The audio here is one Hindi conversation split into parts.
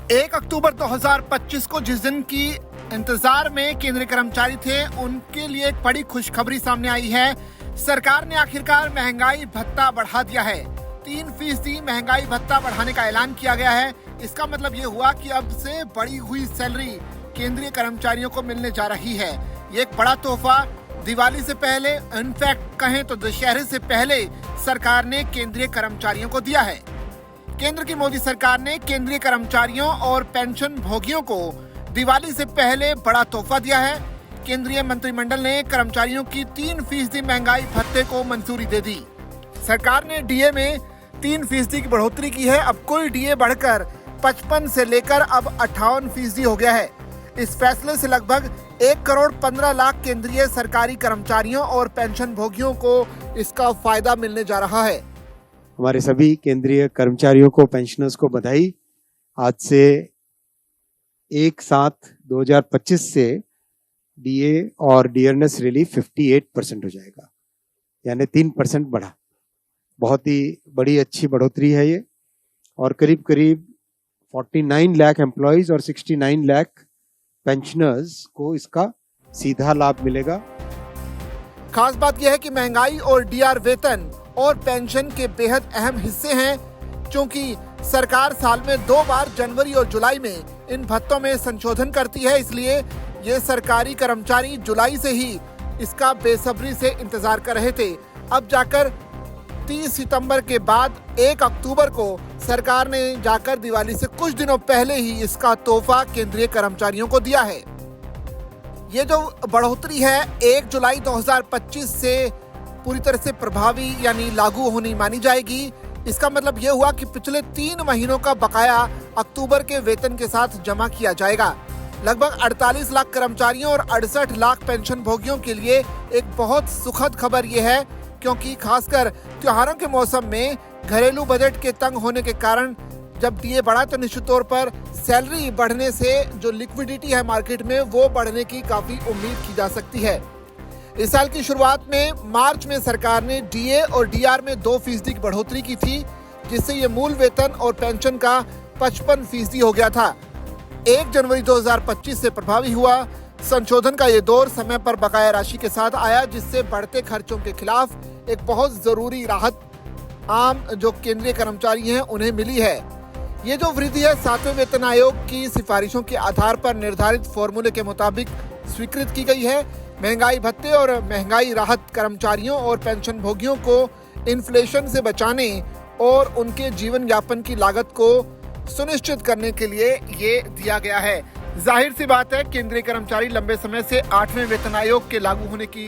1 अक्टूबर 2025 को जिस दिन की इंतजार में केंद्रीय कर्मचारी थे, उनके लिए एक बड़ी खुशखबरी सामने आई है। सरकार ने आखिरकार महंगाई भत्ता बढ़ा दिया है। 3% महंगाई भत्ता बढ़ाने का ऐलान किया गया है। इसका मतलब ये हुआ कि अब से बढ़ी हुई सैलरी केंद्रीय कर्मचारियों को मिलने जा रही है। ये एक बड़ा तोहफा दिवाली से पहले, इनफैक्ट कहें तो दशहरे से पहले सरकार ने केंद्रीय कर्मचारियों को दिया है। केंद्र की मोदी सरकार ने केंद्रीय कर्मचारियों और पेंशन भोगियों को दिवाली से पहले बड़ा तोहफा दिया है। केंद्रीय मंत्रिमंडल ने कर्मचारियों की 3% महंगाई भत्ते को मंजूरी दे दी। सरकार ने डीए में 3% की बढ़ोतरी की है। अब कुल डीए बढ़कर 55 से लेकर अब 58% हो गया है। इस फैसले से लगभग 1,15,00,000 केंद्रीय सरकारी कर्मचारियों और पेंशन भोगियों को इसका फायदा मिलने जा रहा है। हमारे सभी केंद्रीय कर्मचारियों को, पेंशनर्स को बधाई। आज से 1/7/2025 से डीए और डियरनेस रिलीफ 58% हो जाएगा, यानी 3% बढ़ा। बहुत ही बड़ी अच्छी बढ़ोतरी है ये, और करीब करीब 49 लाख एम्प्लॉयज और 69 लाख पेंशनर्स को इसका सीधा लाभ मिलेगा। खास बात यह है कि महंगाई और डीआर वेतन और पेंशन के बेहद अहम हिस्से हैं, क्योंकि सरकार साल में 2 बार जनवरी और जुलाई में इन भत्तों में संशोधन करती है। इसलिए ये सरकारी कर्मचारी जुलाई से ही इसका बेसब्री से इंतजार कर रहे थे। अब जाकर 30 सितंबर के बाद 1 अक्टूबर को सरकार ने जाकर दिवाली से कुछ दिनों पहले ही इसका तोहफा केंद्रीय कर्मचारियों को दिया है। ये जो बढ़ोतरी है 1 जुलाई 2025 से पूरी तरह से प्रभावी यानी लागू होनी मानी जाएगी। इसका मतलब ये हुआ कि पिछले 3 महीनों का बकाया अक्टूबर के वेतन के साथ जमा किया जाएगा। लगभग 48 लाख कर्मचारियों और 68 लाख पेंशन भोगियों के लिए एक बहुत सुखद खबर ये है, क्योंकि खासकर त्योहारों के मौसम में घरेलू बजट के तंग होने के कारण जब डीए बढ़ा तो निश्चित तौर पर सैलरी बढ़ने से जो लिक्विडिटी है मार्केट में वो बढ़ने की काफी उम्मीद की जा सकती है। इस साल की शुरुआत में मार्च में सरकार ने डीए और डीआर में 2% की बढ़ोतरी की थी, जिससे ये मूल वेतन और पेंशन का 55% हो गया था। 1 जनवरी 2025 से प्रभावी हुआ। संशोधन का ये दौर समय पर बकाया राशि के साथ आया, जिससे बढ़ते खर्चों के खिलाफ एक बहुत जरूरी राहत आम जो केंद्रीय कर्मचारी हैं उन्हें मिली है। ये जो वृद्धि है 7वें वेतन आयोग की सिफारिशों के आधार पर निर्धारित फॉर्मूले के मुताबिक स्वीकृत की गई है। महंगाई भत्ते और महंगाई राहत कर्मचारियों और पेंशन भोगियों को इन्फ्लेशन से बचाने और उनके जीवन यापन की लागत को सुनिश्चित करने के लिए ये दिया गया है। जाहिर सी बात है, केंद्रीय कर्मचारी लंबे समय से 8वें वेतन आयोग के लागू होने की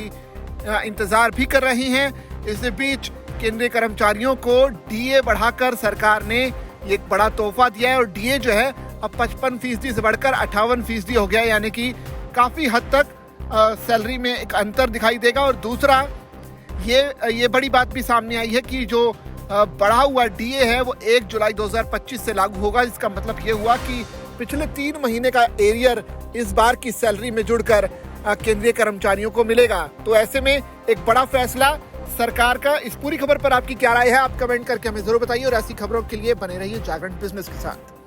इंतजार भी कर रही हैं। इस बीच केंद्रीय कर्मचारियों को डीए बढ़ाकर सरकार ने एक बड़ा तोहफा दिया है, और डीए जो है अब 55% से बढ़कर 58% हो गया है, यानी कि काफी हद तक सैलरी में एक अंतर दिखाई देगा। और दूसरा ये बड़ी बात भी सामने आई है कि जो बढ़ा हुआ डीए है वो 1 जुलाई 2025 से लागू होगा। इसका मतलब ये हुआ कि पिछले 3 महीने का एरियर इस बार की सैलरी में जुड़कर केंद्रीय कर्मचारियों को मिलेगा। तो ऐसे में एक बड़ा फैसला सरकार का। इस पूरी खबर पर आपकी क्या राय है, आप कमेंट करके हमें जरूर बताइए, और ऐसी खबरों के लिए बने रहिए जागरण बिजनेस के साथ।